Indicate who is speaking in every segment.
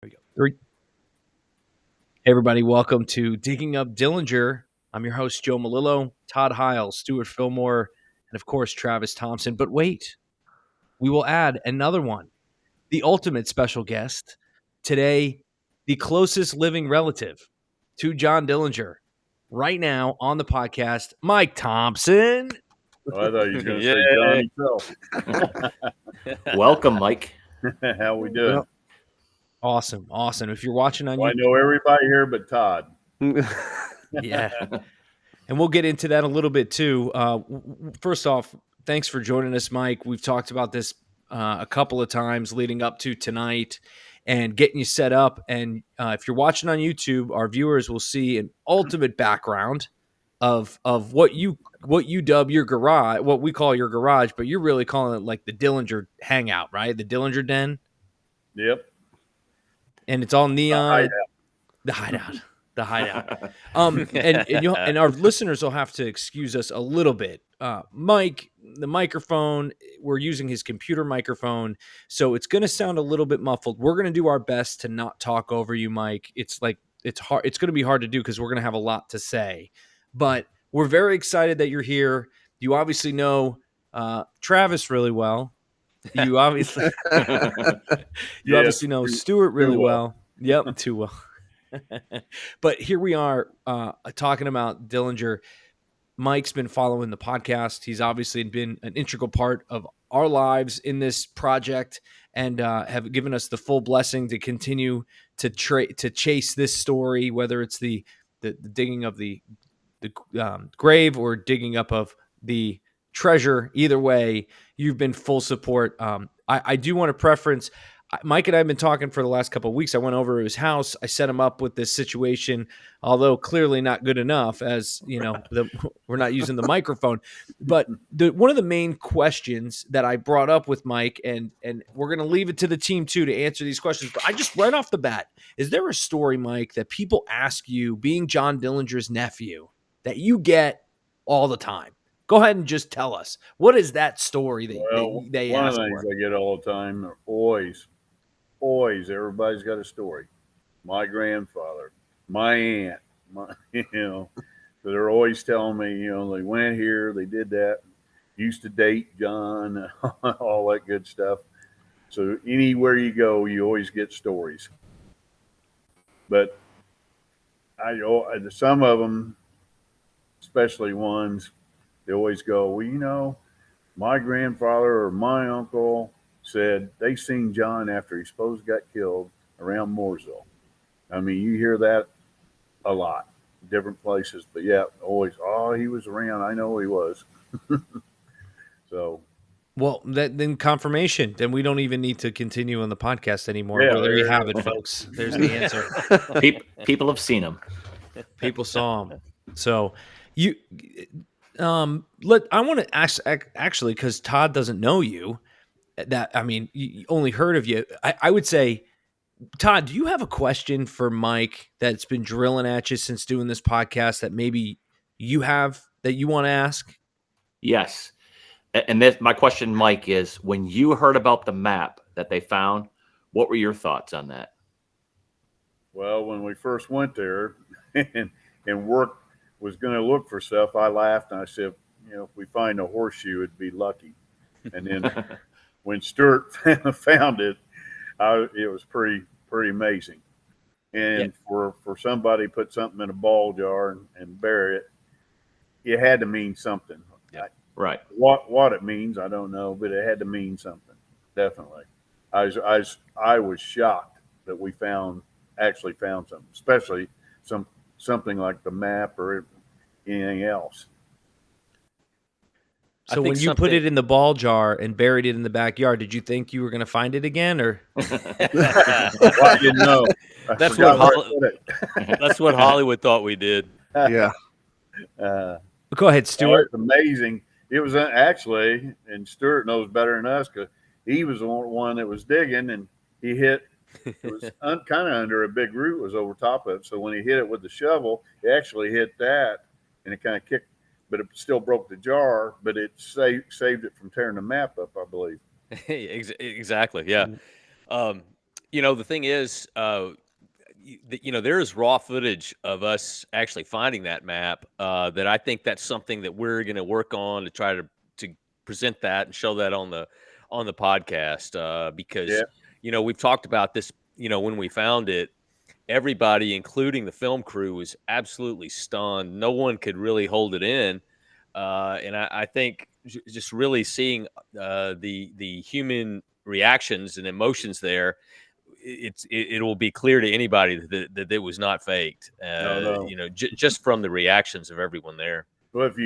Speaker 1: There we go. Three. Hey, everybody. Welcome to Digging Up Dillinger. I'm your host, Joe Malillo, Todd Heil, Stuart Fillmore, and of course, Travis Thompson. But wait, we will add another one, the ultimate special guest. Today, the closest living relative to John Dillinger. Right now on the podcast, Mike Thompson.
Speaker 2: Oh, I thought you was going to say Johnny Phil.
Speaker 3: Welcome, Mike.
Speaker 2: How we doing?
Speaker 1: Well, awesome. If you're watching on
Speaker 2: I know everybody here but Todd.
Speaker 1: Yeah. And we'll get into that a little bit too. First off, thanks for joining us, Mike. We've talked about this a couple of times leading up to tonight and getting you set up. And if you're watching on YouTube, our viewers will see an ultimate background of what you dub your garage, what we call your garage, but you're really calling it like the Dillinger hangout, right? The Dillinger Den.
Speaker 2: Yep.
Speaker 1: And it's all neon. The hideout. And our listeners will have to excuse us a little bit. Mike, the microphone, we're using his computer microphone, so it's going to sound a little bit muffled. We're going to do our best to not talk over you, Mike. It's hard. It's going to be hard to do because we're going to have a lot to say, but we're very excited that you're here. You obviously know Travis really well. You obviously obviously know Stuart really well. Yep, too well. But here we are talking about Dillinger. Mike's been following the podcast. He's obviously been an integral part of our lives in this project and have given us the full blessing to continue to chase this story, whether it's the digging of the grave or digging up of the treasure. Either way, you've been full support. I do want to preference. Mike and I have been talking for the last couple of weeks. I went over to his house. I set him up with this situation, although clearly not good enough, as you know, we're not using the microphone. But one of the main questions that I brought up with Mike, and we're going to leave it to the team too to answer these questions. But I just right off the bat, is there a story, Mike, that people ask you, being John Dillinger's nephew, that you get all the time? Go ahead and just tell us. What is that story that they
Speaker 2: one
Speaker 1: ask
Speaker 2: of the things
Speaker 1: for?
Speaker 2: I get all the time are always, everybody's got a story. My grandfather, my aunt, so they're always telling me, they went here, they did that, used to date John, all that good stuff. So anywhere you go, you always get stories. But some of them, especially ones, they always go, well, my grandfather or my uncle said they seen John after he supposed got killed around Mooresville. I mean, you hear that a lot, different places, but yeah, always, he was around. I know he was. So.
Speaker 1: Well, then confirmation. Then we don't even need to continue on the podcast anymore.
Speaker 2: Yeah,
Speaker 1: well, there you have it, folks. There's the answer.
Speaker 3: People have seen him.
Speaker 1: People saw him. So you, I want to ask actually, because Todd doesn't know you. You only heard of you. I would say, Todd, do you have a question for Mike that's been drilling at you since doing this podcast that maybe you have that you want to ask?
Speaker 3: Yes. And my question, Mike, is when you heard about the map that they found, what were your thoughts on that?
Speaker 2: Well, when we first went there and work was going to look for stuff, I laughed and I said, if we find a horseshoe, it'd be lucky. And then when Stuart found it, it was pretty amazing. And for somebody to put something in a ball jar and bury it, it had to mean something.
Speaker 3: Right.
Speaker 2: What it means, I don't know, but it had to mean something. Definitely. I was shocked that we actually found something, especially something like the map or anything else.
Speaker 1: So when you put it in the ball jar and buried it in the backyard, did you think you were going to find it again, or?
Speaker 2: Well, I didn't know.
Speaker 4: That's what Hollywood thought we did.
Speaker 1: Yeah. Go ahead, Stuart.
Speaker 2: It was amazing. It was actually, and Stuart knows better than us because he was the one that was digging, and he hit. It was kind of under a big root was over top of it. So when he hit it with the shovel, it actually hit that, and it kind of kicked. But it still broke the jar, but it saved it from tearing the map up, I believe.
Speaker 4: Exactly, yeah. The thing is, there is raw footage of us actually finding that map. That I think that's something that we're going to work on to try to present that and show that on the podcast. Because
Speaker 2: Yeah.
Speaker 4: we've talked about this. When we found it, everybody, including the film crew, was absolutely stunned. No one could really hold it in. And I think just really seeing the human reactions and emotions there, it will be clear to anybody that it was not faked.
Speaker 2: No.
Speaker 4: Just from the reactions of everyone there.
Speaker 2: Well, if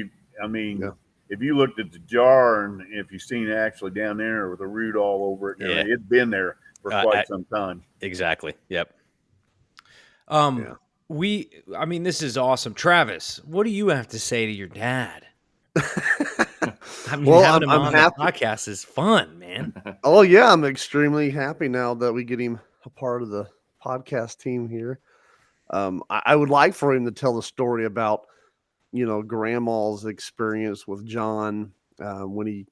Speaker 2: you looked at the jar and if you seen it actually down there with the root all over it,
Speaker 4: Yeah.
Speaker 2: it'd been there for quite some time.
Speaker 4: Exactly. Yep.
Speaker 1: This is awesome. Travis, what do you have to say to your dad? Having him on the podcast is fun, man.
Speaker 5: Oh yeah, I'm extremely happy now that we get him a part of the podcast team here. I would like for him to tell the story about, Grandma's experience with John when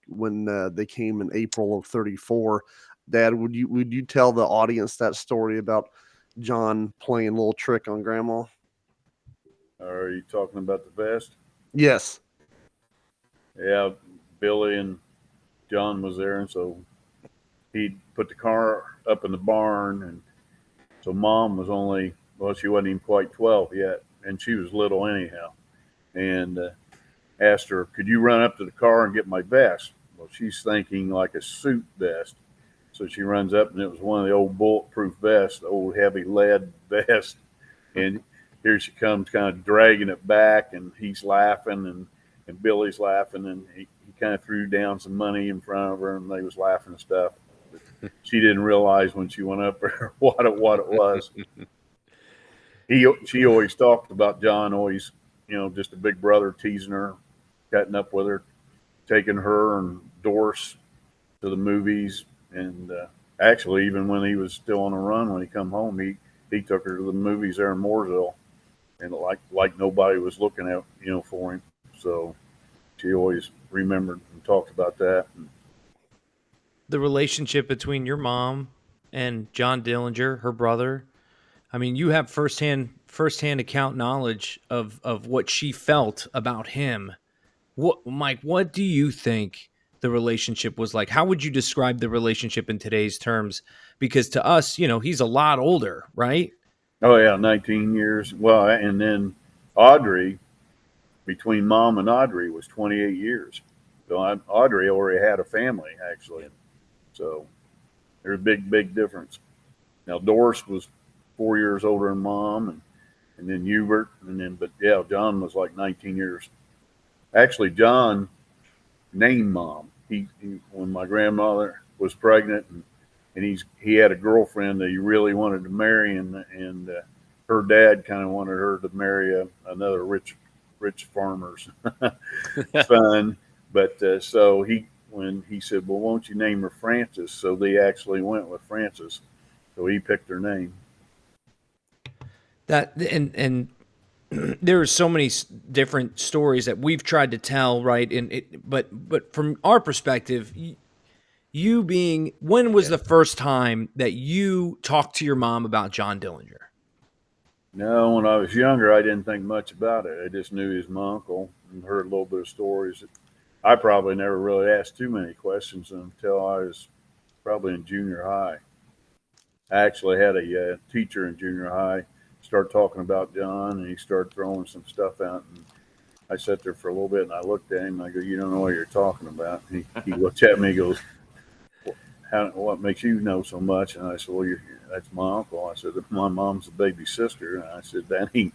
Speaker 5: they came in April of '34. Dad, would you tell the audience that story about John playing a little trick on Grandma?
Speaker 2: Are you talking about the vest?
Speaker 5: Yes.
Speaker 2: Yeah, Billy and John was there, and so he put the car up in the barn, and so Mom was she wasn't even quite 12 yet, and she was little anyhow, and asked her, could you run up to the car and get my vest? Well, she's thinking like a suit vest. So she runs up, and it was one of the old bulletproof vests, the old heavy lead vest. And here she comes kind of dragging it back, and he's laughing, and Billy's laughing, and he kind of threw down some money in front of her, and they was laughing and stuff. But she didn't realize when she went up there what it was. She always talked about John always, just a big brother teasing her, cutting up with her, taking her and Doris to the movies. And actually, even when he was still on the run, when he come home, he took her to the movies there in Mooresville, and like nobody was looking out, for him. So she always remembered and talked about that.
Speaker 1: The relationship between your mom and John Dillinger, her brother. I mean, you have firsthand account knowledge of what she felt about him. Mike, what do you think the relationship was like? How would you describe the relationship in today's terms? Because to us, he's a lot older, right?
Speaker 2: Oh yeah, 19 years. Well, and then Audrey, between Mom and Audrey was 28 years. So Audrey already had a family, actually. So there's a big difference. Now Doris was 4 years older than Mom, and then Hubert, but John was like 19 years. Actually, John named Mom. He when my grandmother was pregnant, and he had a girlfriend that he really wanted to marry, and her dad kind of wanted her to marry another rich farmer's son. But so when he said, well, won't you name her Frances? So they actually went with Frances. So he picked her name.
Speaker 1: That and there are so many different stories that we've tried to tell, right? But from our perspective, when was the first time that you talked to your mom about John Dillinger?
Speaker 2: No, when I was younger, I didn't think much about it. I just knew he was my uncle and heard a little bit of stories. I probably never really asked too many questions until I was probably in junior high. I actually had a teacher in junior high start talking about John, and he started throwing some stuff out. And I sat there for a little bit, and I looked at him, and I go, you don't know what you're talking about. And he looked at me, he goes, what makes you know so much? And I said, well, that's my uncle. I said, my mom's a baby sister. And I said, that ain't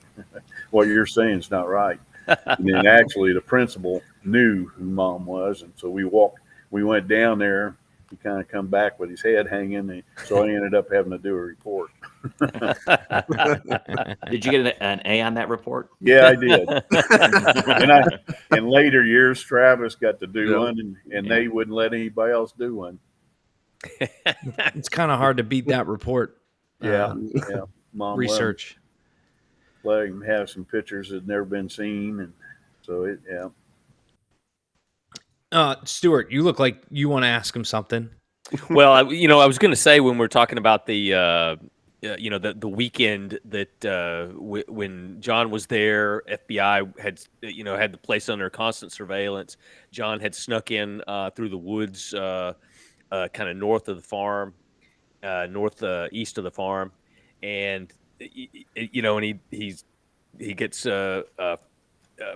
Speaker 2: what you're saying is not right. And then actually the principal knew who Mom was. And so we went down there. He kind of come back with his head hanging. And so I ended up having to do a report.
Speaker 3: Did you get an A on that report?
Speaker 2: Yeah, I did. And in later years, Travis got to do one, and they wouldn't let anybody else do one.
Speaker 1: It's kind of hard to beat that report.
Speaker 2: Yeah. Mom
Speaker 1: research.
Speaker 2: Let him have some pictures that had never been seen, and so
Speaker 1: Stuart, you look like you want to ask him something.
Speaker 4: Well, I was going to say when we're talking about the the weekend that when John was there, FBI had had the place under constant surveillance. John had snuck in through the woods, kind of north of the farm, east of the farm, and and he gets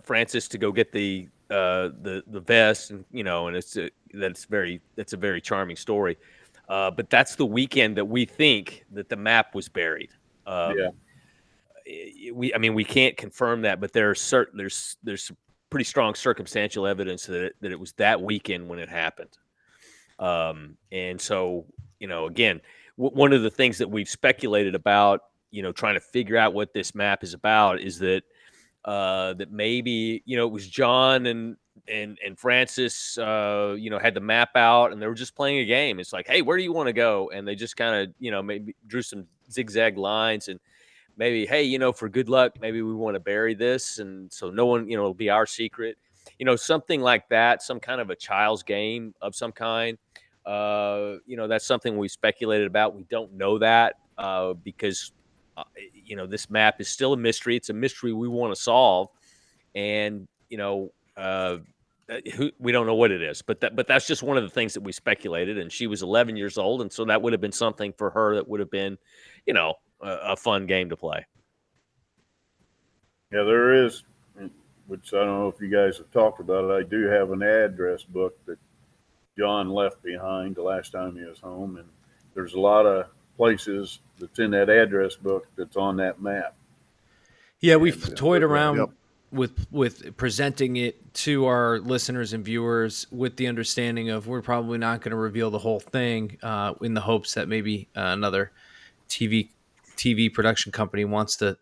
Speaker 4: Francis to go get the vest, and and that's a very charming story. But that's the weekend that we think that the map was buried.
Speaker 2: Yeah.
Speaker 4: We can't confirm that, but there's some pretty strong circumstantial evidence that it was that weekend when it happened. And so, again, one of the things that we've speculated about, trying to figure out what this map is about, is that that maybe it was John and Francis had the map out and they were just playing a game. It's like, hey, where do you want to go? And they just kind of maybe drew some zigzag lines and maybe, hey, for good luck, maybe we want to bury this, and so no one it'll be our secret, something like that, some kind of a child's game of some kind. That's something we speculated about. We don't know that because this map is still a mystery. It's a mystery we want to solve, and we don't know what it is. But that's just one of the things that we speculated. And she was 11 years old, and so that would have been something for her that would have been, a fun game to play.
Speaker 2: Yeah, there is, which I don't know if you guys have talked about it. I do have an address book that John left behind the last time he was home, and there's a lot of places that's in that address book that's on that map.
Speaker 1: Yeah, we've toyed around with presenting it to our listeners and viewers with the understanding of we're probably not going to reveal the whole thing, in the hopes that maybe another TV production company wants to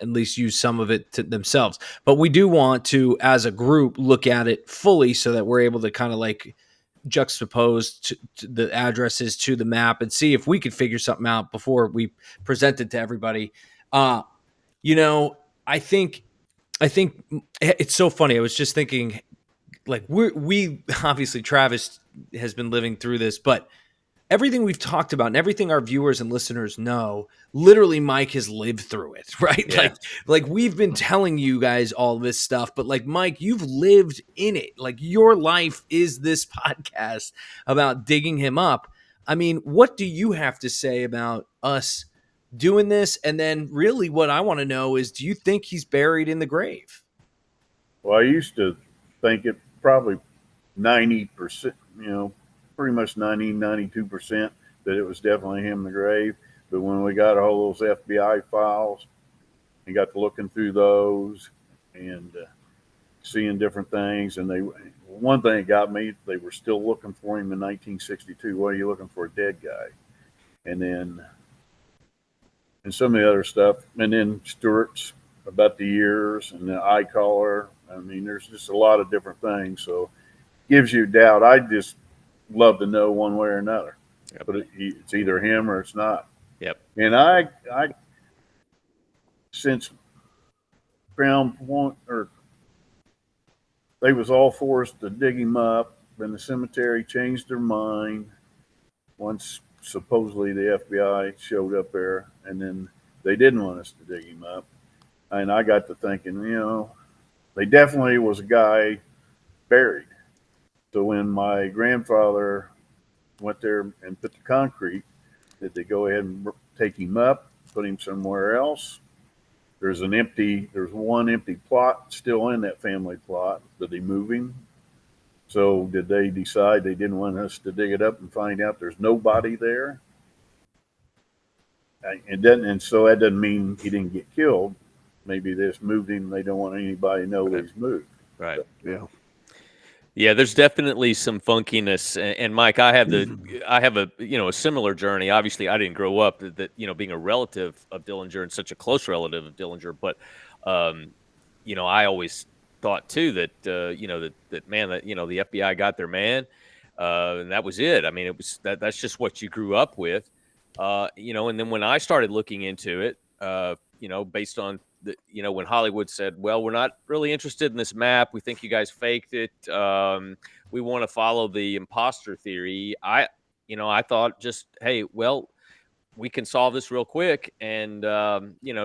Speaker 1: at least use some of it to themselves. But we do want to, as a group, look at it fully so that we're able to kind of like juxtapose to the addresses to the map and see if we could figure something out before we present it to everybody. I think it's so funny. I was just thinking, like, we obviously, Travis has been living through this, but everything we've talked about and everything our viewers and listeners know, literally Mike has lived through it, right?
Speaker 3: Yeah.
Speaker 1: Like we've been telling you guys all this stuff, but like, Mike, you've lived in it. Like, your life is this podcast about digging him up. I mean, what do you have to say about us doing this? And then really what I want to know is, do you think he's buried in the grave?
Speaker 2: Well, I used to think it probably 90%, pretty much 92% that it was definitely him in the grave. But when we got all those FBI files and got to looking through those and seeing different things, and one thing that got me, they were still looking for him in 1962. What are you looking for? A dead guy. And some of the other stuff. And then Stewart's about the years and the eye collar. I mean, there's just a lot of different things. So it gives you doubt. I just love to know one way or another.
Speaker 4: Yep.
Speaker 2: But it's either him or it's not.
Speaker 4: Yep.
Speaker 2: And I since Crown Point, or they was all forced to dig him up, then the cemetery changed their mind once supposedly the FBI showed up there, and then they didn't want us to dig him up. And I got to thinking, they definitely was a guy buried. So when my grandfather went there and put the concrete, did they go ahead and take him up, put him somewhere else? There's one empty plot still in that family plot. Did they move him? So did they decide they didn't want us to dig it up and find out there's nobody there? And so that doesn't mean he didn't get killed. Maybe they just moved him. They don't want anybody to know he's moved.
Speaker 4: Right.
Speaker 5: Yeah.
Speaker 4: Yeah, there's definitely some funkiness. And Mike, I have a similar journey. Obviously, I didn't grow up that being a relative of Dillinger and such a close relative of Dillinger, but I always thought too that that the FBI got their man, and that was it. I mean, it was that's just what you grew up with, and then when I started looking into it, based on when Hollywood said, well, we're not really interested in this map. We think you guys faked it. We want to follow the imposter theory. I thought just, hey, well, we can solve this real quick and,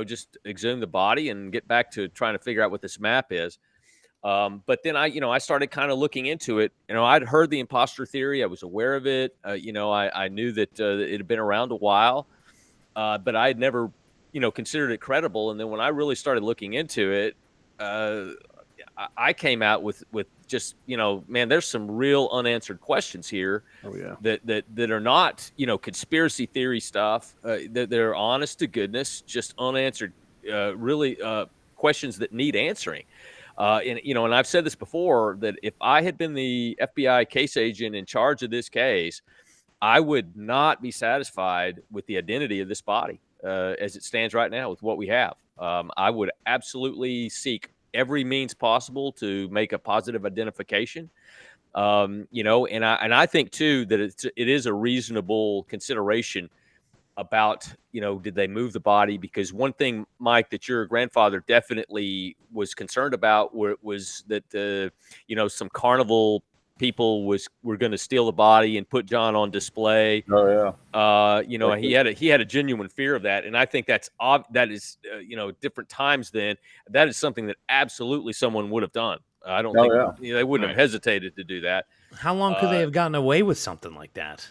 Speaker 4: just exhume the body and get back to trying to figure out what this map is. But then I started kind of looking into it. I'd heard the imposter theory. I was aware of it. I knew that it had been around a while, but I had never, considered it credible. And then when I really started looking into it, I came out with just, man, there's some real unanswered questions here.
Speaker 5: Oh yeah.
Speaker 4: That are not, conspiracy theory stuff. That they're honest to goodness, just unanswered, really questions that need answering. And I've said this before, that if I had been the FBI case agent in charge of this case, I would not be satisfied with the identity of this body as it stands right now with what we have. I would absolutely seek every means possible to make a positive identification. And I think too that it is a reasonable consideration about, did they move the body? Because one thing, Mike, that your grandfather definitely was concerned about was that, some carnival people were going to steal the body and put John on display.
Speaker 2: Oh yeah.
Speaker 4: He had a genuine fear of that. And I think that is, different times then, that is something that absolutely someone would have done. I don't think they wouldn't have hesitated to do that.
Speaker 1: How long could they have gotten away with something like that?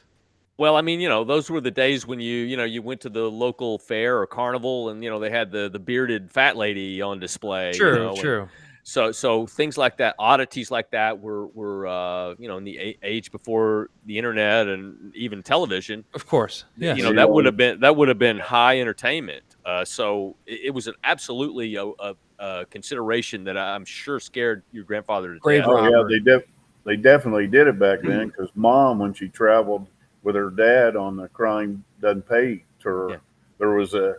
Speaker 4: Well, I mean, those were the days when you went to the local fair or carnival, and they had the bearded fat lady on display.
Speaker 1: True.
Speaker 4: So things like that, oddities like that, were in the age before the internet and even television.
Speaker 1: Of course, yeah.
Speaker 4: That would have been high entertainment. So it was an absolutely a consideration that I'm sure scared your grandfather to
Speaker 1: Grave
Speaker 4: death.
Speaker 1: robber.
Speaker 2: Yeah, they definitely did it back then, because Mom, when she traveled with her dad on the Crime Doesn't Pay tour, there was a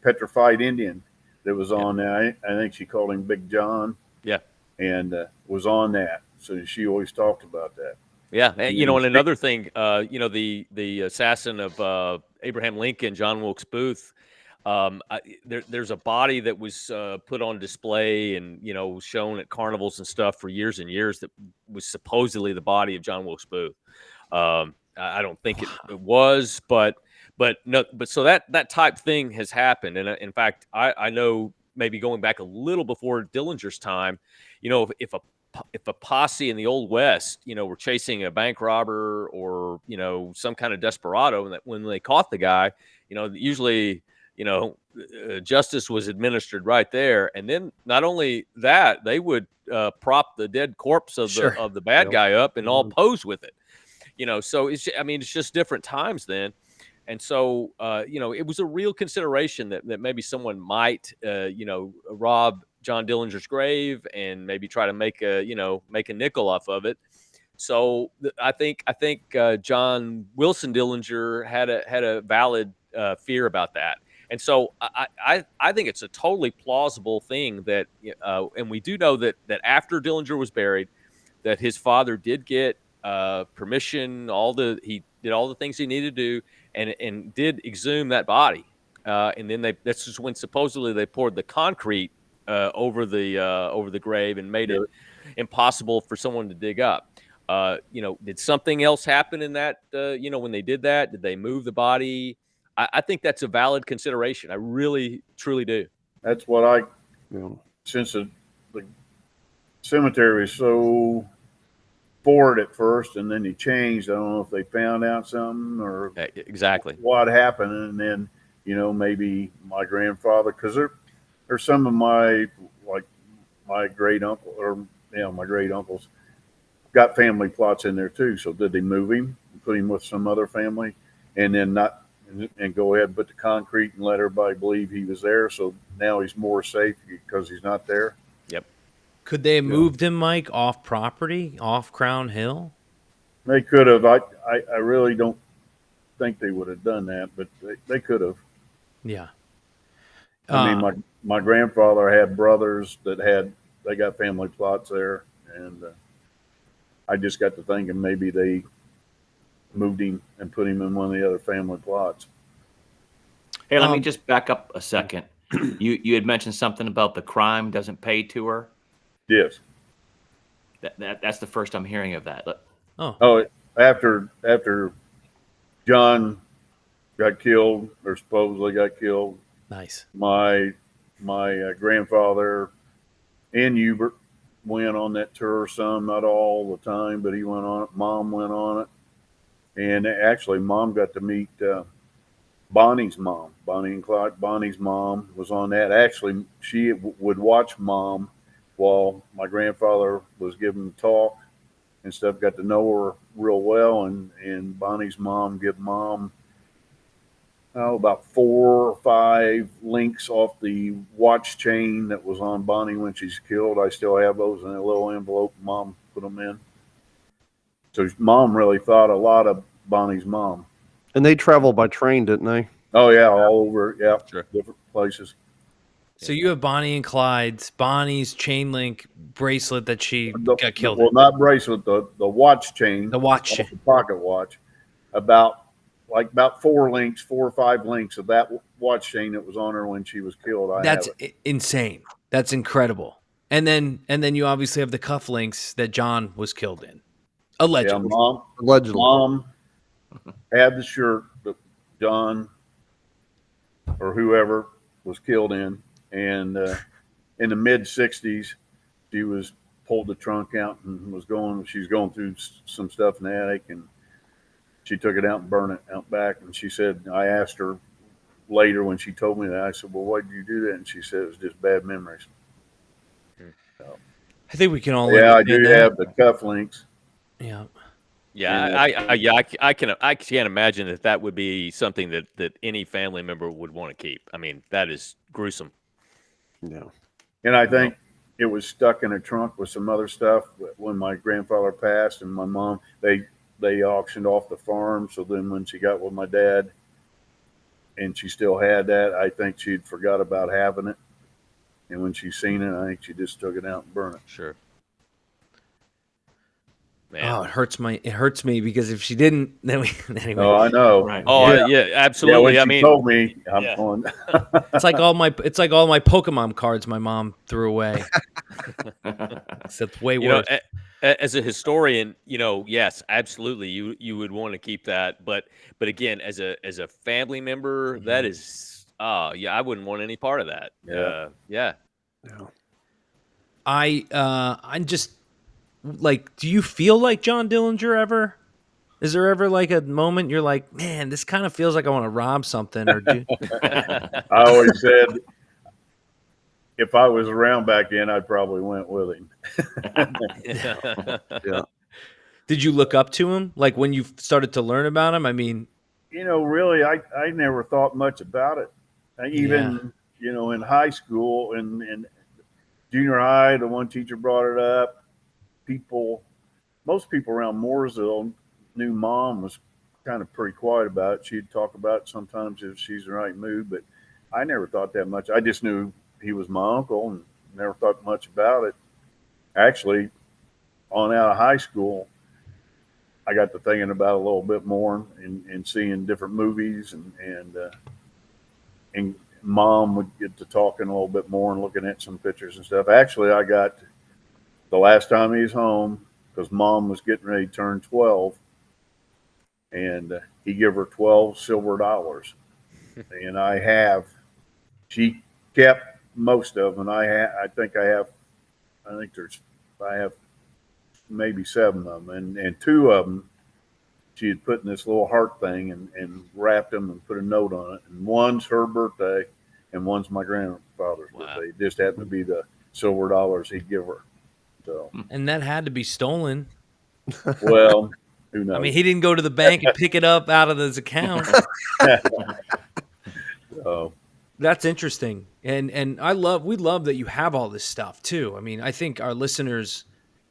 Speaker 2: petrified Indian that was on there. I think she called him Big John.
Speaker 4: Yeah.
Speaker 2: And was on that. So she always talked about that.
Speaker 4: Yeah. And, and another thing, the assassin of Abraham Lincoln, John Wilkes Booth, there's a body that was put on display and, shown at carnivals and stuff for years and years that was supposedly the body of John Wilkes Booth. I don't think it was, but so that type thing has happened. And in fact, I know, maybe going back a little before Dillinger's time, if a posse in the Old West, were chasing a bank robber or, some kind of desperado, and that when they caught the guy, usually, justice was administered right there. And then not only that, they would prop the dead corpse of the bad guy up and all pose with it. So it's just different times then. And so, it was a real consideration that maybe someone might, rob John Dillinger's grave and maybe try to make a nickel off of it. So I think John Wilson Dillinger had a valid fear about that. And so I think it's a totally plausible thing that, and we do know that after Dillinger was buried, that his father did get permission. He did all the things he needed to do, and did exhume that body. And then that's just when supposedly they poured the concrete over the grave and made it impossible for someone to dig up. Did something else happen in that? When they did that, did they move the body? I think that's a valid consideration. I really, truly do.
Speaker 2: That's what since the cemetery is so forward at first, and then he changed. I don't know if they found out something or
Speaker 4: exactly
Speaker 2: what happened, and then maybe my grandfather, because there's some of my great uncle my great uncles got family plots in there too. So did they move him and put him with some other family, and then and go ahead and put the concrete and let everybody believe he was there? So now he's more safe because he's not there.
Speaker 4: Yep.
Speaker 1: Could they have moved him, Mike, off property, off Crown Hill?
Speaker 2: They could have. I really don't think they would have done that, but they could have.
Speaker 1: Yeah.
Speaker 2: I mean, my grandfather had brothers that they got family plots there, and I just got to thinking maybe they moved him and put him in one of the other family plots.
Speaker 3: Hey, let me just back up a second. You had mentioned something about the Crime Doesn't Pay tour.
Speaker 2: Yes.
Speaker 3: That's the first I'm hearing of that.
Speaker 2: Oh, after John got killed, or supposedly got killed.
Speaker 1: Nice.
Speaker 2: My grandfather and Hubert went on that tour some, not all the time, but he went on it. Mom went on it. And actually, Mom got to meet Bonnie's mom. Bonnie and Clyde. Bonnie's mom was on that. Actually, she would watch Mom while my grandfather was giving the talk and stuff. Got to know her real well. And Bonnie's mom gave Mom about 4 or 5 links off the watch chain that was on Bonnie when she's killed. I still have those in a little envelope. Mom put them in. So Mom really thought a lot of Bonnie's mom.
Speaker 5: And they traveled by train, didn't they?
Speaker 2: Oh yeah, all over. Yeah,
Speaker 4: Sure.
Speaker 2: different places.
Speaker 1: So you have Bonnie's chain link bracelet that she got killed
Speaker 2: Well,
Speaker 1: in.
Speaker 2: not bracelet, the watch chain.
Speaker 1: The watch chain.
Speaker 2: The pocket watch. About 4 or 5 links of that watch chain that was on her when she was killed.
Speaker 1: That's insane. That's incredible. And then you obviously have the cufflinks that John was killed in. Allegedly.
Speaker 2: Yeah,
Speaker 5: Allegedly.
Speaker 2: Mom had the shirt that John or whoever was killed in, and in the mid '60s, she was pulled the trunk out and she was going through some stuff in the attic, and she took it out and burned it out back. And she said, I asked her later when she told me that, I said, well, why did you do that? And she said it was just bad memories.
Speaker 1: I think we can all
Speaker 2: Yeah, I
Speaker 1: understand
Speaker 2: do
Speaker 1: that.
Speaker 2: have the cufflinks.
Speaker 1: Yeah.
Speaker 4: Yeah, I can't imagine that would be something that any family member would want to keep. I mean, that is gruesome.
Speaker 5: Yeah.
Speaker 2: And I think it was stuck in a trunk with some other stuff when my grandfather passed, and my mom, they auctioned off the farm. So then when she got with my dad and she still had that, I think she'd forgot about having it. And when she seen it, I think she just took it out and burned it.
Speaker 4: Sure. Man.
Speaker 1: Oh, it hurts me because if she didn't, then we anyway.
Speaker 2: Oh, I know.
Speaker 5: Right.
Speaker 4: Oh
Speaker 2: Yeah.
Speaker 4: yeah,
Speaker 2: Yeah,
Speaker 4: absolutely.
Speaker 2: when
Speaker 4: I
Speaker 2: she
Speaker 4: mean,
Speaker 2: told me, I'm
Speaker 4: yeah.
Speaker 2: going.
Speaker 1: It's like all my Pokemon cards my mom threw away. Except way
Speaker 4: you know,
Speaker 1: worse.
Speaker 4: as a historian, yes, absolutely, you would want to keep that. But again, as a family member, that is, I wouldn't want any part of that.
Speaker 2: Yeah.
Speaker 4: Yeah.
Speaker 1: I'm just like, do you feel like John Dillinger ever? Is there ever like a moment you're like, man, this kind of feels like I want to rob something? Or
Speaker 2: I always said if I was around back then, I probably went with him.
Speaker 5: Yeah.
Speaker 1: did you look up to him? Like when you started to learn about him? I mean,
Speaker 2: Really, I never thought much about it. Even, in high school and junior high, the one teacher brought it up. Most people around Mooresville knew Mom was kind of pretty quiet about it. She'd talk about it sometimes if she's in the right mood, but I never thought that much. I just knew he was my uncle and never thought much about it. Actually, on out of high school, I got to thinking about it a little bit more and seeing different movies and Mom would get to talking a little bit more and looking at some pictures and stuff. Actually, I got the last time he was home because Mom was getting ready to turn 12, and he gave her 12 silver dollars, and she kept most of them. I have maybe 7 of them, and 2 of them she had put in this little heart thing and wrapped them and put a note on it. And one's her birthday, and one's my grandfather's birthday. It just happened to be the silver dollars he'd give her. So,
Speaker 1: and that had to be stolen.
Speaker 2: well, who knows?
Speaker 1: I mean, he didn't go to the bank and pick it up out of his account.
Speaker 2: Oh,
Speaker 1: That's interesting. And we love that you have all this stuff too. I mean, I think our listeners,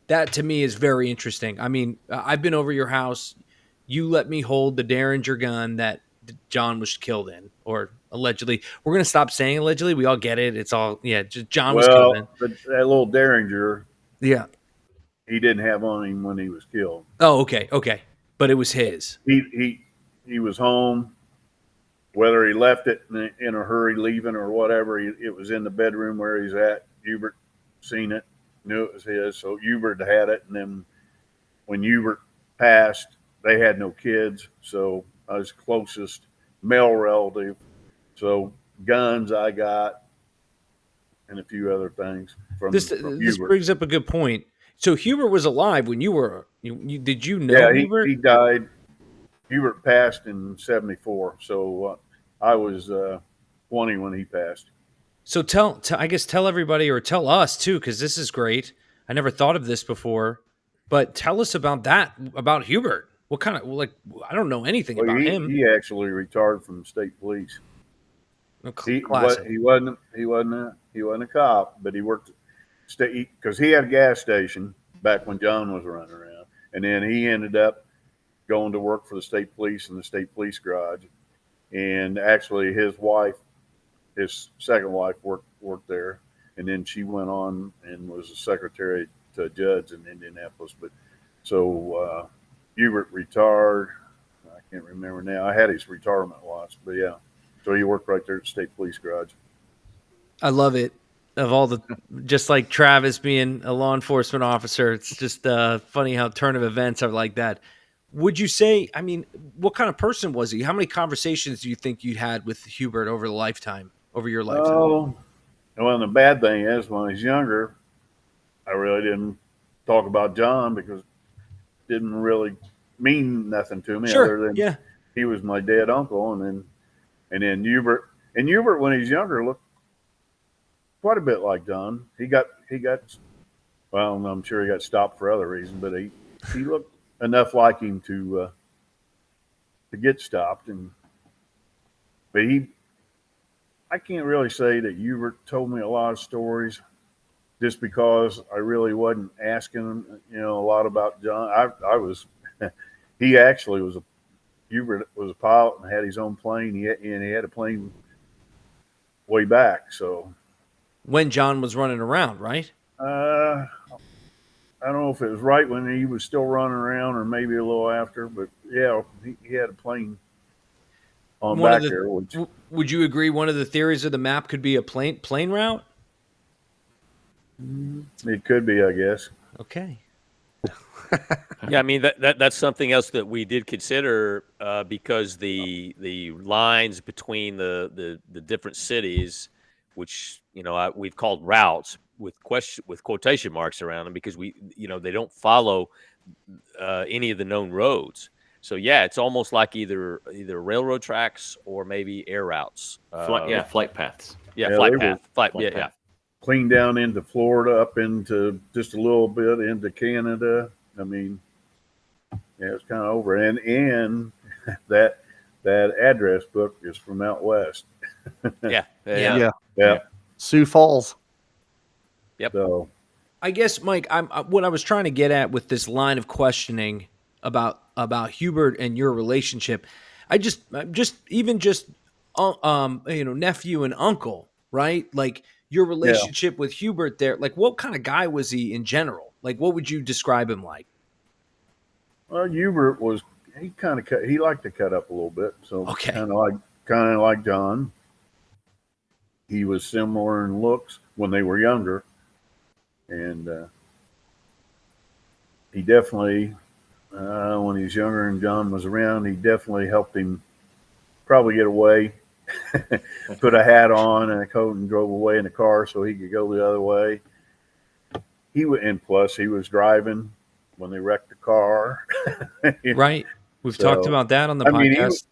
Speaker 1: that to me is very interesting. I mean, I've been over your house. You let me hold the Derringer gun that John was killed in, or allegedly. We're going to stop saying allegedly. We all get it. It's all, just John was killed in.
Speaker 2: that little Derringer,
Speaker 1: Yeah.
Speaker 2: he didn't have on him when he was killed.
Speaker 1: Oh, okay. But it was his.
Speaker 2: He was home. Whether he left it in a hurry leaving or whatever, it was in the bedroom where he's at. Hubert seen it, knew it was his, so Hubert had it. And then when Hubert passed, they had no kids, so his closest male relative. So guns I got, and a few other things from
Speaker 1: This
Speaker 2: Hubert.
Speaker 1: brings up a good point. So Hubert was alive when you were. Did you know
Speaker 2: Yeah,
Speaker 1: Hubert?
Speaker 2: he died. Hubert passed in '74, so I was 20 when he passed.
Speaker 1: So I guess tell everybody or tell us too, because this is great. I never thought of this before, but tell us about that, about Hubert. What kind of, like, I don't know anything
Speaker 2: Well,
Speaker 1: about him.
Speaker 2: he actually retired from the state police.
Speaker 1: Classic.
Speaker 2: He wasn't a cop, but he worked state because he had a gas station back when John was running around, and then he ended up going to work for the state police in the state police garage. And actually, his second wife, worked there, and then she went on and was a secretary to a judge in Indianapolis. But so Hubert retired. I can't remember now. I had his retirement watch, but yeah. So he worked right there at the state police garage.
Speaker 1: I love it. Of all the, just like Travis being a law enforcement officer, it's just funny how turn of events are like that. Would you say, I mean, what kind of person was he? How many conversations do you think you'd had with Hubert over your lifetime?
Speaker 2: Oh, well, the bad thing is when I was younger, I really didn't talk about John because it didn't really mean nothing to me other than he was my dead uncle. And then Hubert, when he was younger, looked quite a bit like John. He got, well, I'm sure he got stopped for other reasons, but he looked enough like him to get stopped. But I can't really say that Hubert told me a lot of stories just because I really wasn't asking him, a lot about John. I was, he actually was Hubert was a pilot and had his own plane. He had a plane way back. So
Speaker 1: when John was running around, right?
Speaker 2: I don't know if it was right when he was still running around or maybe a little after, but yeah, he had a plane on back there.
Speaker 1: Would you agree one of the theories of the map could be a plane route?
Speaker 2: It could be, I guess.
Speaker 1: Okay.
Speaker 4: Yeah, I mean that's something else that we did consider because the lines between the different cities, which we've called routes with quotation marks around them because they don't follow any of the known roads. So yeah, it's almost like either railroad tracks or maybe air routes.
Speaker 3: Flight paths.
Speaker 4: Flight path. Yeah.
Speaker 2: Clean down into Florida, up into just a little bit into Canada. I mean, yeah, it's kind of over. And that address book is from out west.
Speaker 1: Yeah.
Speaker 5: Sioux Falls.
Speaker 4: Yep.
Speaker 2: So
Speaker 1: I guess, Mike, what I was trying to get at with this line of questioning about Hubert and your relationship, nephew and uncle, right? Like your relationship with Hubert there, like what kind of guy was he in general? Like what would you describe him like?
Speaker 2: Well, Hubert he liked to cut up a little bit. So kind of like John. He was similar in looks when they were younger. And he definitely, when he was younger and John was around, he definitely helped him probably get away. Put a hat on and a coat and drove away in the car so he could go the other way. And plus he was driving when they wrecked the car.
Speaker 1: Right. We've talked about that on the podcast.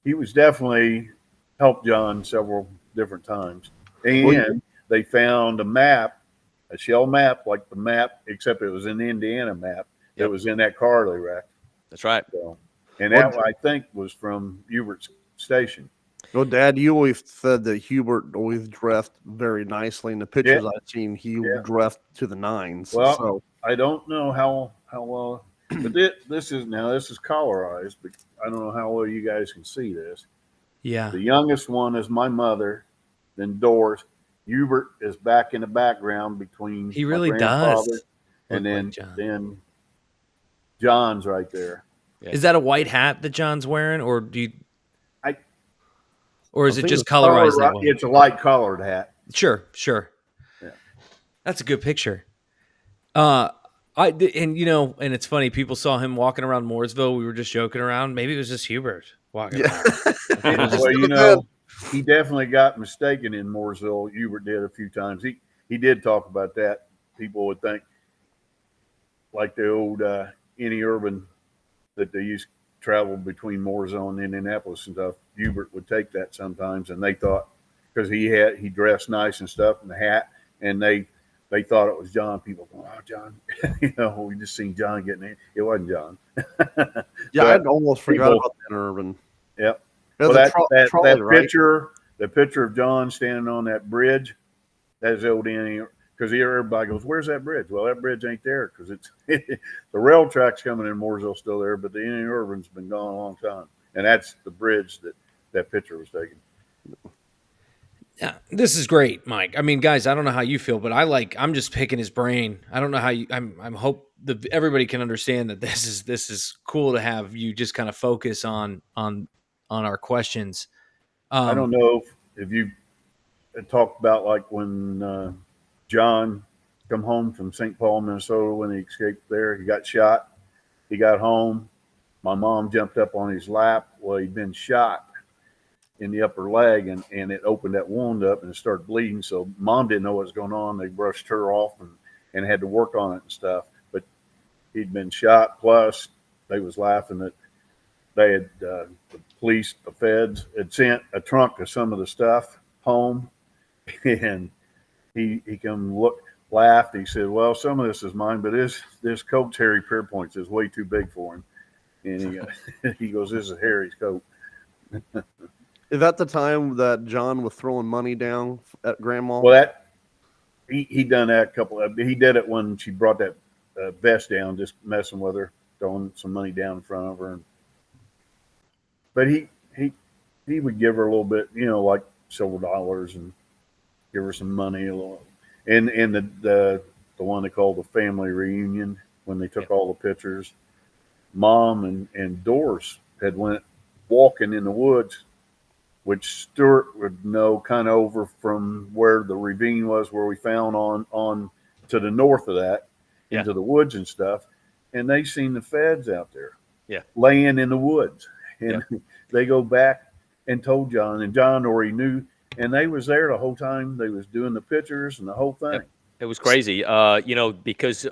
Speaker 2: He was definitely helped John several different times. And they found a shell map, like the map, except it was an Indiana map that was in that car they wrecked.
Speaker 4: That's right.
Speaker 2: So, and that, I think, was from Hubert's station.
Speaker 5: Well, Dad, you always said that Hubert always dressed very nicely. In the pictures I've seen, he dressed to the nines.
Speaker 2: Well,
Speaker 5: so
Speaker 2: I don't know how well, but this is colorized, but I don't know how well you guys can see this.
Speaker 1: Yeah.
Speaker 2: The youngest one is my mother, then Doris. Hubert is back in the background between
Speaker 1: he really does,
Speaker 2: and then John's right there.
Speaker 1: Yeah. Is that a white hat that John's wearing, or or is it just colorized that way?
Speaker 2: It's a light colored hat.
Speaker 1: Sure.
Speaker 2: Yeah,
Speaker 1: that's a good picture. And and it's funny. People saw him walking around Mooresville. We were just joking around. Maybe it was just Hubert walking around.
Speaker 2: Well, he definitely got mistaken in Mooresville. Hubert did a few times. He did talk about that. People would think, like the old Any Urban, that they used to travel between Mooresville and Indianapolis and stuff. Hubert would take that sometimes, and they thought, because he dressed nice and stuff in the hat, and they thought it was John. People go, "Oh, John," we just seen John getting in. It wasn't John.
Speaker 5: Yeah, I'd almost forgot about that urban.
Speaker 2: Yep.
Speaker 5: Well,
Speaker 2: that picture, the picture of John standing on that bridge, that's old Annie. Because everybody goes, "Where's that bridge?" Well, that bridge ain't there because it's the rail track's coming in Mooresville still there, but the Indian Urban's been gone a long time, and that's the bridge that picture was taken.
Speaker 1: Yeah, this is great, Mike. I mean, guys, I don't know how you feel, but I'm just picking his brain. I don't know how you. I'm hope everybody can understand that this is cool to have you just kind of focus on our questions.
Speaker 2: I don't know if you talked about like when John come home from St. Paul, Minnesota, when he escaped there. He got shot. He got home. My mom jumped up on his lap. Well, he'd been shot in the upper leg, and it opened that wound up and it started bleeding. So Mom didn't know what was going on. They brushed her off and had to work on it and stuff. But he'd been shot. Plus, they was laughing that they had the police, the feds, had sent a trunk of some of the stuff home, and he come laughed. He said, "Well, some of this is mine, but this coat's Harry Pierpoint's is way too big for him." And he goes, "This is Harry's coat."
Speaker 5: Is that the time that John was throwing money down at Grandma?
Speaker 2: Well, he done that he did it when she brought that vest down, just messing with her, throwing some money down in front of her. But he would give her a little bit, like several dollars, and give her some money a little. And the one they called the family reunion, when they took all the pictures, Mom and Doris had went walking in the woods, which Stuart would know kind of over from where the ravine was, where we found on to the north of that, into the woods and stuff. And they seen the feds out there, laying in the woods. And they go back and told John, and John already knew, and they was there the whole time. They was doing the pictures and the whole thing.
Speaker 4: It was crazy, because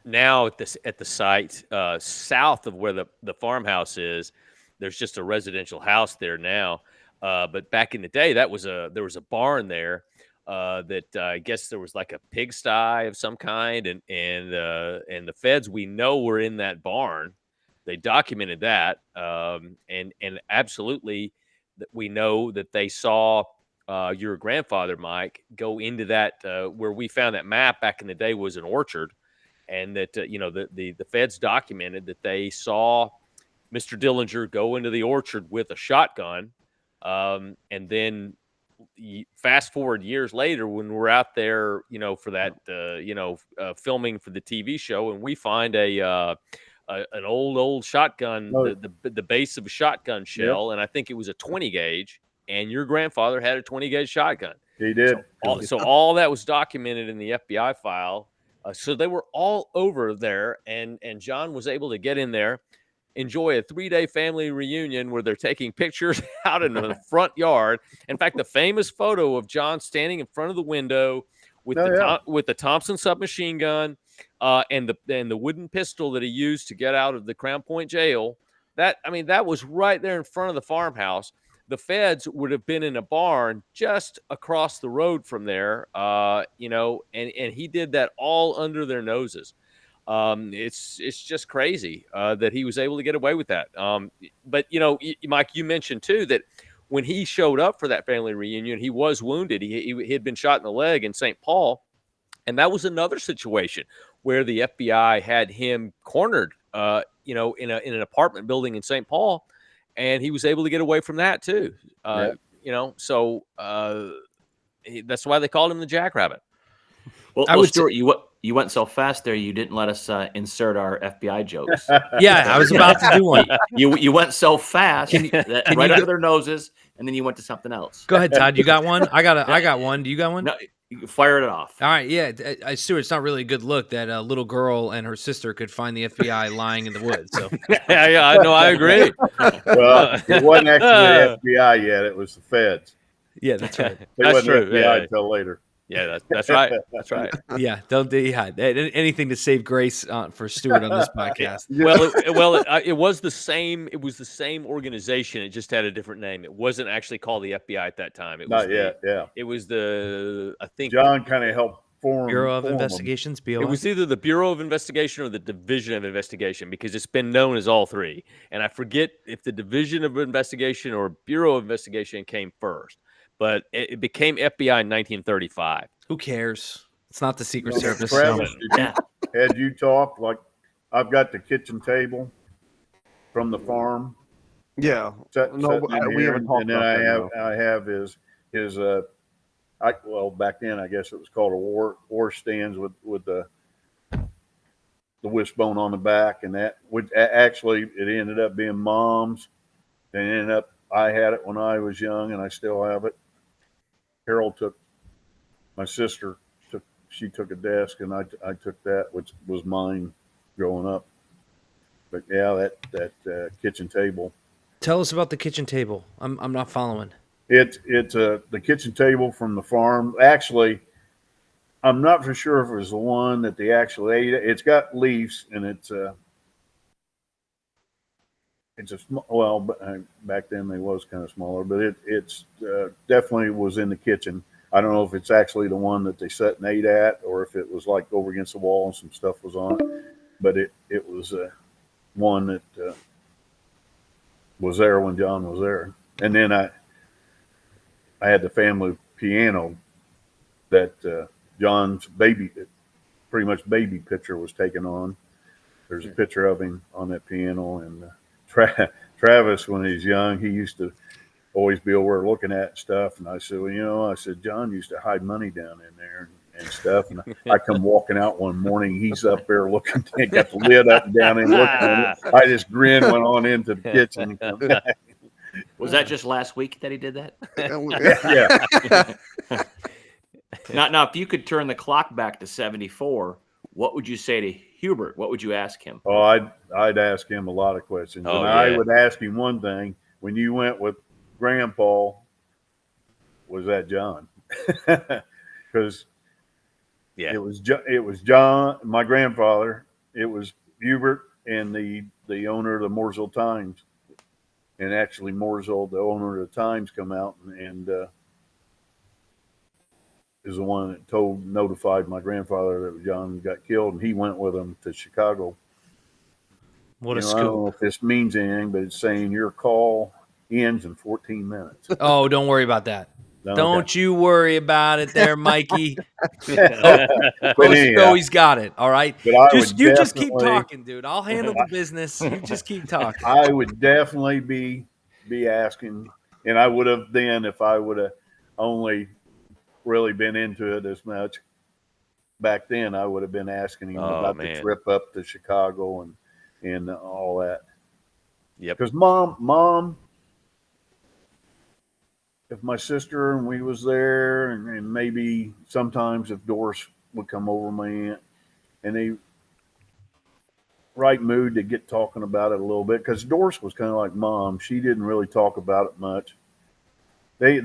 Speaker 4: now at the site south of where the farmhouse is, there's just a residential house there now. But back in the day, there was a barn there that I guess there was like a pigsty of some kind, and the feds we know were in that barn. They documented that, and absolutely we know that they saw your grandfather, Mike, go into that where we found that map back in the day was an orchard, and that the feds documented that they saw Mr. Dillinger go into the orchard with a shotgun. And then fast forward years later, when we're out there, for that, filming for the TV show, and we find an old shotgun, the base of a shotgun shell, and I think it was a 20 gauge, and your grandfather had a 20 gauge shotgun.
Speaker 2: He did.
Speaker 4: So all that was documented in the FBI file. So they were all over there, and John was able to get in there, enjoy a 3-day family reunion where they're taking pictures out in the front yard. In fact, the famous photo of John standing in front of the window with the Thompson submachine gun and the wooden pistol that he used to get out of the Crown Point jail. That was right there in front of the farmhouse. The feds would have been in a barn just across the road from there, and he did that all under their noses. It's just crazy that he was able to get away with that. But Mike, you mentioned too that when he showed up for that family reunion, he was wounded. He had been shot in the leg in St. Paul, and that was another situation where the FBI had him cornered, in an apartment building in St. Paul, and he was able to get away from that too. So that's why they called him the Jackrabbit.
Speaker 3: Well, Stuart, you went so fast there, you didn't let us insert our FBI jokes.
Speaker 1: Yeah, I was about to do one.
Speaker 3: You went so fast, right under their noses, and then you went to something else.
Speaker 1: Go ahead, Todd. You got one? I got one. Do you got one?
Speaker 3: No, You fire it off.
Speaker 1: All right, yeah, Stuart, it's not really a good look that a little girl and her sister could find the FBI lying in the woods. So
Speaker 4: Yeah, no, I agree.
Speaker 2: Well, it wasn't actually the FBI yet; it was the feds.
Speaker 1: yeah, that's right.
Speaker 2: It
Speaker 4: That's
Speaker 2: wasn't
Speaker 4: true.
Speaker 2: the FBI
Speaker 4: Yeah,
Speaker 2: until later.
Speaker 4: yeah, that's right. That's right.
Speaker 1: Yeah, don't do anything to save grace for Stuart on this podcast.
Speaker 4: It was the same. It was the same organization. It just had a different name. It wasn't actually called the FBI at that time. It was
Speaker 2: Not yet. Yeah,
Speaker 4: It was I think
Speaker 2: John kind of helped form
Speaker 1: Bureau of
Speaker 2: form 'em.
Speaker 1: Investigations, BOI.
Speaker 4: it was either the Bureau of Investigation or the Division of Investigation, because it's been known as all three. And I forget if the Division of Investigation or Bureau of Investigation came first, but it became FBI in 1935.
Speaker 1: Who cares? It's not the Secret
Speaker 2: So,
Speaker 1: Service.
Speaker 2: Travis,
Speaker 3: Yeah.
Speaker 2: had you talked like I've got the kitchen table from the farm.
Speaker 5: Yeah.
Speaker 2: Sitting
Speaker 5: No,
Speaker 2: in
Speaker 5: we
Speaker 2: here,
Speaker 5: haven't talked
Speaker 2: and then
Speaker 5: about that.
Speaker 2: I have his well, back then I guess it was called a war stands with the wishbone on the back, and that would actually it ended up being Mom's. And ended up I had it when I was young, and I still have it. Carol my sister took a desk, and I took that, which was mine growing up. But yeah, that kitchen table.
Speaker 1: Tell us about the kitchen table. I'm not following.
Speaker 2: It's the kitchen table from the farm. Actually, I'm not for sure if it was the one that they actually ate. It's got leaves, and it's a well, back then they was kind of smaller, but it's definitely was in the kitchen. I don't know if it's actually the one that they sat and ate at, or if it was like over against the wall and some stuff was on it. But it was one that was there when John was there. And then I had the family piano that John's pretty much baby picture was taken on. There's a picture of him on that piano. And Travis, when he was young, he used to always be over looking at stuff. And I said, well, John used to hide money down in there and stuff. And I come walking out one morning, he's up there looking, got the lid up and down and looking at it. I just grinned, went on into the kitchen.
Speaker 3: Was that just last week that he did that?
Speaker 2: Yeah.
Speaker 3: Now, if you could turn the clock back to 74, what would you say to Hubert? What would you ask him?
Speaker 2: Oh, I'd ask him a lot of questions.
Speaker 4: Oh,
Speaker 2: and I
Speaker 4: yeah.
Speaker 2: would ask him one thing. When you went with Grandpa, was that John? Because
Speaker 4: Yeah.
Speaker 2: it was John, my grandfather. It was Hubert and the owner of the Mooresville Times. And actually, Mooresville, the owner of the Times, come out and is the one that notified my grandfather that John got killed, and he went with him to Chicago.
Speaker 1: What a
Speaker 2: I don't know
Speaker 1: scoop.
Speaker 2: if this means anything, but it's saying your call ends in 14 minutes.
Speaker 1: Oh, don't worry about that. Don't you worry about it there, Mikey. He's got it. All right.
Speaker 2: But
Speaker 1: You just keep talking, dude. I'll handle the business. You just keep talking.
Speaker 2: I would definitely be asking, and I would have then if I would have only really been into it as much back then. I would have been asking him about the trip up to Chicago and all that.
Speaker 4: Yep.
Speaker 2: Because mom, if my sister and we was there, and maybe sometimes if Doris would come over, my aunt, and they right mood to get talking about it a little bit, because Doris was kind of like Mom. She didn't really talk about it much. They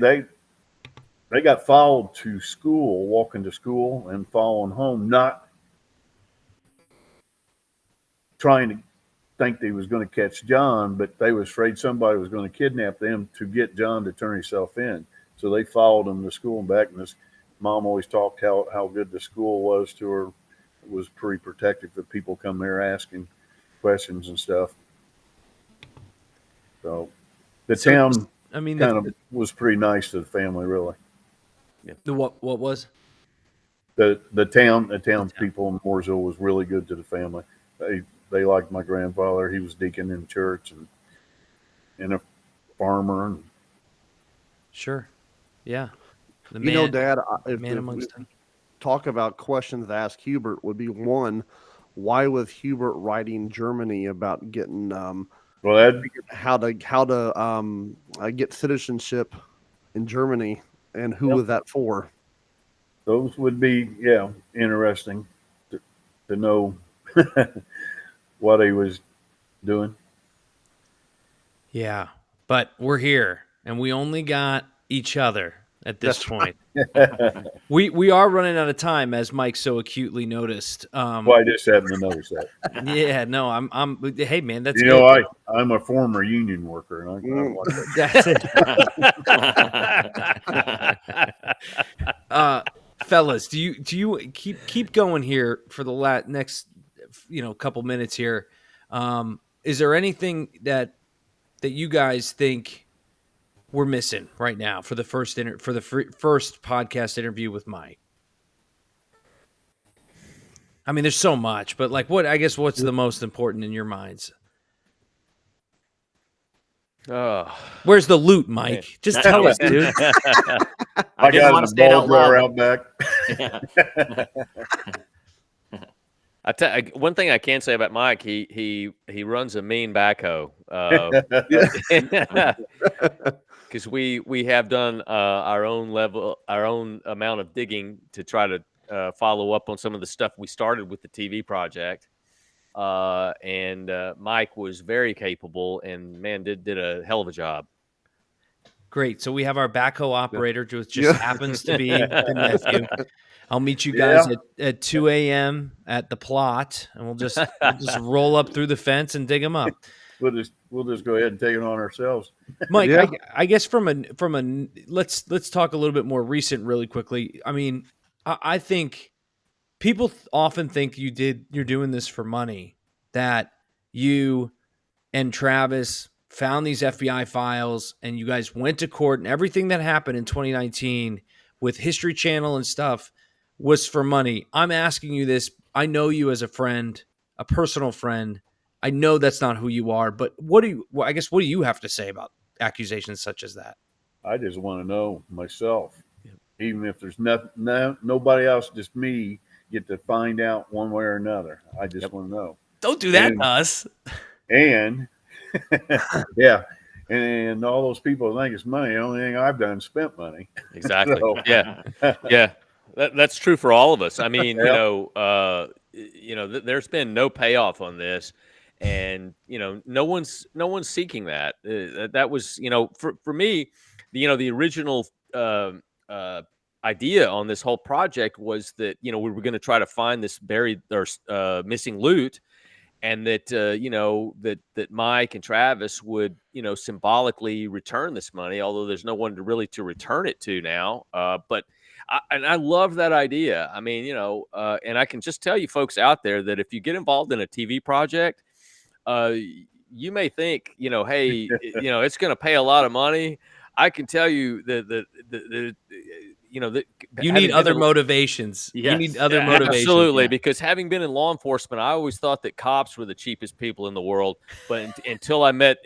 Speaker 2: got followed to school, walking to school and following home, not trying to think they was going to catch John, but they was afraid somebody was going to kidnap them to get John to turn himself in. So they followed him to school and back. And this mom always talked how good the school was to her. It was pretty protective of people come there asking questions and stuff. So the town,
Speaker 1: I mean,
Speaker 2: kind of was pretty nice to the family, really.
Speaker 1: The what was?
Speaker 2: The town people in Mooresville was really good to the family. They liked my grandfather. He was deacon in church and a farmer. And
Speaker 1: sure, yeah.
Speaker 5: Dad, if
Speaker 1: amongst
Speaker 5: we
Speaker 1: them.
Speaker 5: talk about questions to ask Hubert would be one, why was Hubert writing Germany about getting how to get citizenship in Germany, and who was that for?
Speaker 2: those would be, yeah, interesting to know what he was doing.
Speaker 1: Yeah, but we're here, and we only got each other at this
Speaker 5: That's
Speaker 1: point. We are running out of time, as Mike so acutely noticed.
Speaker 2: Well, I just happened to notice that.
Speaker 1: Yeah, no, I'm. Hey, man, that's
Speaker 2: You
Speaker 1: good.
Speaker 2: know, I'm a former union worker, and I watch that.
Speaker 1: That's it. Fellas, do you keep going here for the next couple minutes here? Is there anything that you guys think we're missing right now for the first first podcast interview with Mike? I mean, there's so much, but like, what's the most important in your minds?
Speaker 4: Oh,
Speaker 1: Where's the loot, Mike? Just tell us, dude.
Speaker 2: I
Speaker 3: didn't
Speaker 2: got
Speaker 3: want
Speaker 2: the
Speaker 3: to say it
Speaker 2: ball
Speaker 3: out
Speaker 2: drawer
Speaker 3: loud.
Speaker 2: out back.
Speaker 4: one thing I can say about Mike, he runs a mean backhoe. Because we have done our own amount of digging to try to follow up on some of the stuff we started with the TV project. And Mike was very capable, and man, did a hell of a job.
Speaker 1: Great. So we have our backhoe operator, which just
Speaker 5: Yeah.
Speaker 1: happens to be the nephew. I'll meet you guys at 2 a.m. at the plot, and we'll just roll up through the fence and dig them up.
Speaker 2: We'll just go ahead and take it on ourselves.
Speaker 1: Mike,
Speaker 5: Yeah.
Speaker 1: I guess from a let's talk a little bit more recent really quickly. I mean, I think people often think you're doing this for money, that you and Travis found these FBI files and you guys went to court, and everything that happened in 2019 with History Channel and stuff was for money. I'm asking you this. I know you as a friend, a personal friend. I know that's not who you are, but what do you have to say about accusations such as that?
Speaker 2: I just want to know myself, even if there's nobody else, just me, get to find out one way or another. I just want to know.
Speaker 1: Don't do that
Speaker 2: And-
Speaker 1: to us.
Speaker 2: And yeah, and all those people think it's money. The only thing I've done is spent money.
Speaker 4: Exactly.
Speaker 2: So-
Speaker 4: Yeah. Yeah. That's true for all of us. I mean,
Speaker 2: Yep.
Speaker 4: There's been no payoff on this, and no one's seeking that. That was, for me, the original idea on this whole project was that we were going to try to find this buried or missing loot, and that that Mike and Travis would symbolically return this money, although there's no one to return it to now. But I love that idea. I mean, and I can just tell you folks out there that if you get involved in a TV project, you may think, hey, it's going to pay a lot of money. I can tell you that
Speaker 1: You need other motivations.
Speaker 3: Yes.
Speaker 1: You need other
Speaker 3: Yeah,
Speaker 1: motivations.
Speaker 4: Absolutely,
Speaker 3: yeah.
Speaker 4: because having been in law enforcement, I always thought that cops were the cheapest people in the world. But until I met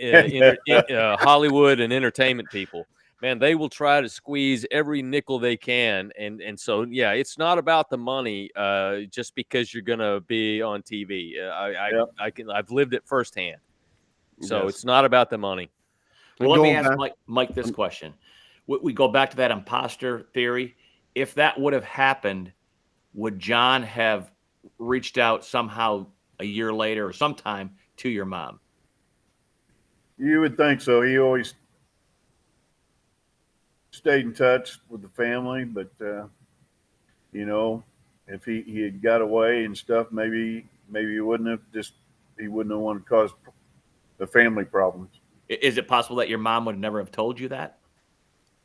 Speaker 4: Hollywood and entertainment people, man, they will try to squeeze every nickel they can. And so, yeah, it's not about the money just because you're going to be on TV.
Speaker 2: Yep.
Speaker 4: I've lived it firsthand. So
Speaker 3: Yes.
Speaker 4: it's not about the money.
Speaker 3: Well, let me
Speaker 5: Going
Speaker 3: ask
Speaker 5: back-
Speaker 3: Mike this question. We go back to that imposter theory. If that would have happened, would John have reached out somehow a year later or sometime to your mom?
Speaker 2: You would think so. He always stayed in touch with the family, but if he had got away and stuff, maybe he wouldn't have wanted to cause the family problems.
Speaker 3: Is it possible that your mom would never have told you that?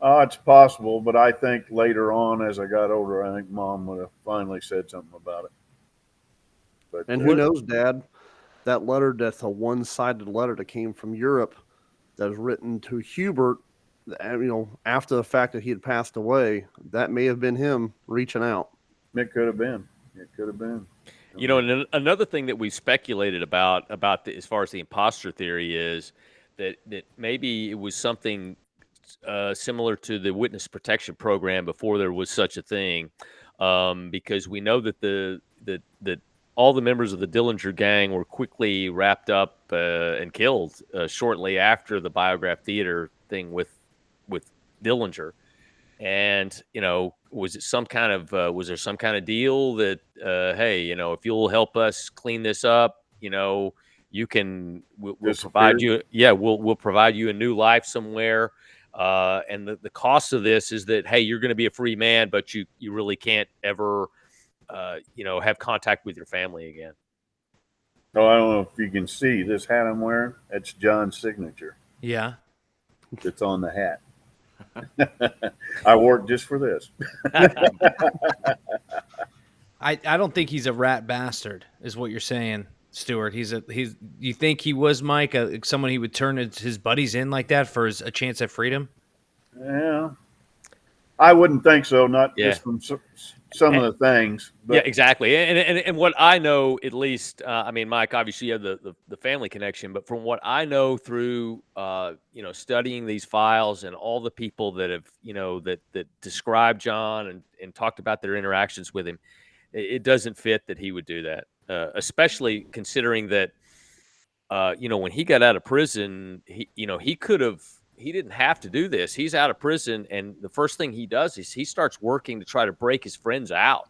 Speaker 2: It's possible, but I think later on, as I got older, I think Mom would have finally said something about it. But
Speaker 5: And who knows, Dad? That letter, that's a one-sided letter that came from Europe that was written to Hubert, after the fact that he had passed away. That may have been him reaching out.
Speaker 2: It could have been. It could have been.
Speaker 4: And another thing that we speculated about as far as the imposter theory is that maybe it was something similar to the witness protection program before there was such a thing, because we know that that all the members of the Dillinger gang were quickly wrapped up and killed shortly after the Biograph Theater thing with Dillinger. And was it some kind of was there some kind of deal that hey, if you'll help us clean this up, you can we'll provide you we'll provide you a new life somewhere. And the cost of this is that, hey, you're going to be a free man, but you really can't ever have contact with your family again.
Speaker 2: Oh, I don't know if you can see this hat I'm wearing. That's John's signature.
Speaker 1: Yeah.
Speaker 2: It's on the hat. I wore it just for this.
Speaker 1: I don't think he's a rat bastard, is what you're saying, Stuart. You think he was, Mike, someone he would turn his buddies in like that for a chance at freedom?
Speaker 2: Yeah, I wouldn't think so. Not just from some of the things. But.
Speaker 4: Yeah, exactly. And what I know, at least, I mean, Mike, obviously you have the family connection, but from what I know through, studying these files and all the people that have, that describe John and talked about their interactions with him, it doesn't fit that he would do that, especially considering that, when he got out of prison, he didn't have to do this. He's out of prison, and the first thing he does is he starts working to try to break his friends out.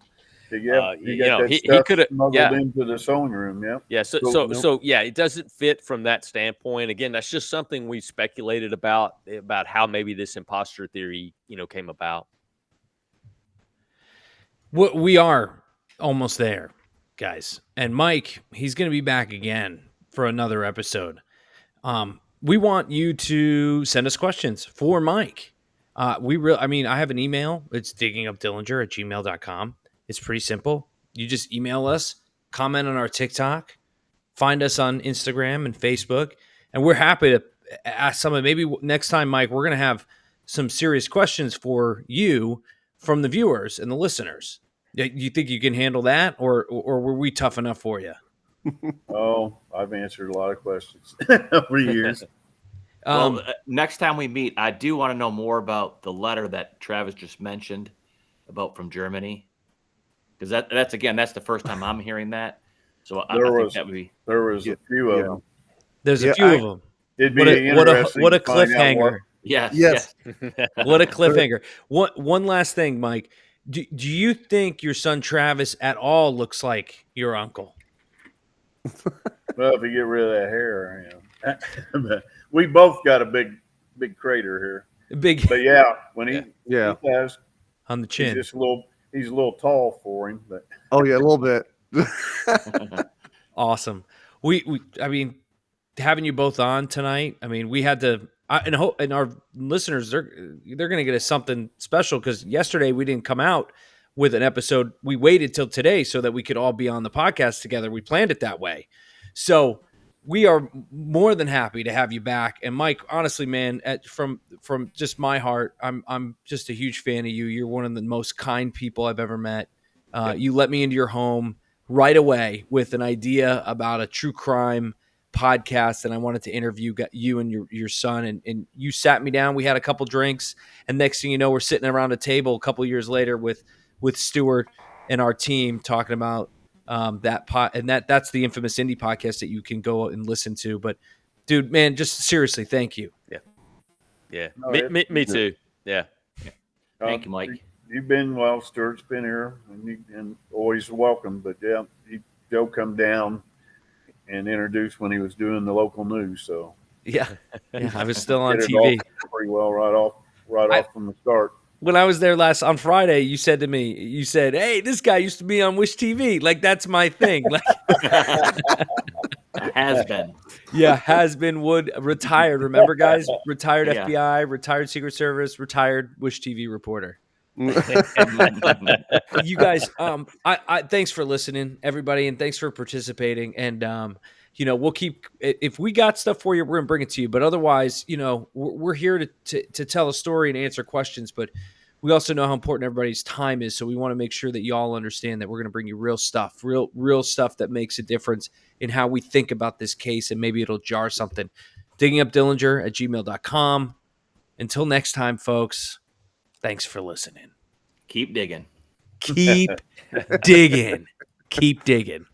Speaker 2: Yeah, he could have smuggled into the sewing room. Yeah,
Speaker 4: yeah. So it doesn't fit from that standpoint. Again, that's just something we speculated about how maybe this imposter theory, came about.
Speaker 1: We are almost there, guys. And Mike, he's going to be back again for another episode. We want you to send us questions for Mike. I have an email. It's diggingupdillinger@gmail.com. It's pretty simple. You just email us, comment on our TikTok, find us on Instagram and Facebook, and we're happy to ask someone. Maybe next time, Mike, we're going to have some serious questions for you from the viewers and the listeners. You think you can handle that, or were we tough enough for you?
Speaker 2: Oh, I've answered a lot of questions over years.
Speaker 3: Well, next time we meet, I do want to know more about the letter that Travis just mentioned about from Germany, because that's the first time I'm hearing that. So I think that would be.
Speaker 2: There was a few of them.
Speaker 1: There's a few of them.
Speaker 2: It'd be interesting.
Speaker 1: What a cliffhanger!
Speaker 3: Yes.
Speaker 1: What a cliffhanger! One last thing, Mike. Do you think your son Travis at all looks like your uncle?
Speaker 2: Well, if you get rid of that hair, we both got a big crater here. But yeah, when he has
Speaker 1: on the chin,
Speaker 2: he's a little tall for him. But
Speaker 5: a little bit.
Speaker 1: Awesome. I mean, having you both on tonight. I mean, we had to. And our listeners, they're going to get us something special because yesterday we didn't come out with an episode. We waited till today so that we could all be on the podcast together. We planned it that way. So we are more than happy to have you back. And Mike, honestly, man, from just my heart, I'm just a huge fan of you. You're one of the most kind people I've ever met. You let me into your home right away with an idea about a true crime podcast, and I wanted to interview you and your son, and you sat me down. We had a couple drinks, and next thing you know, we're sitting around a table a couple years later with Stuart and our team talking about that and that's the infamous indie podcast that you can go and listen to. But dude, man, just seriously, thank you.
Speaker 4: Yeah. Me too. Yeah.
Speaker 3: Thank you, Mike.
Speaker 2: You've been Stuart's been here and always welcome. But yeah, Joe come down and introduced when he was doing the local news. So
Speaker 1: yeah, I was still on TV
Speaker 2: pretty well right off from the start.
Speaker 1: When I was there on Friday, you said to me, "Hey, this guy used to be on Wish TV. Like that's my thing." Like
Speaker 3: has been.
Speaker 1: Yeah, has been Wood retired. Remember, guys, retired FBI, retired Secret Service, retired Wish TV reporter. You guys, I thanks for listening, everybody, and thanks for participating. And we'll keep if we got stuff for you, we're gonna bring it to you. But otherwise, we're here to tell a story and answer questions. But we also know how important everybody's time is, so we want to make sure that you all understand that we're gonna bring you real stuff, real stuff that makes a difference in how we think about this case, and maybe it'll jar something. diggingupdillinger@gmail.com. Until next time, folks. Thanks for listening.
Speaker 3: Keep digging.
Speaker 1: Keep digging. Keep digging.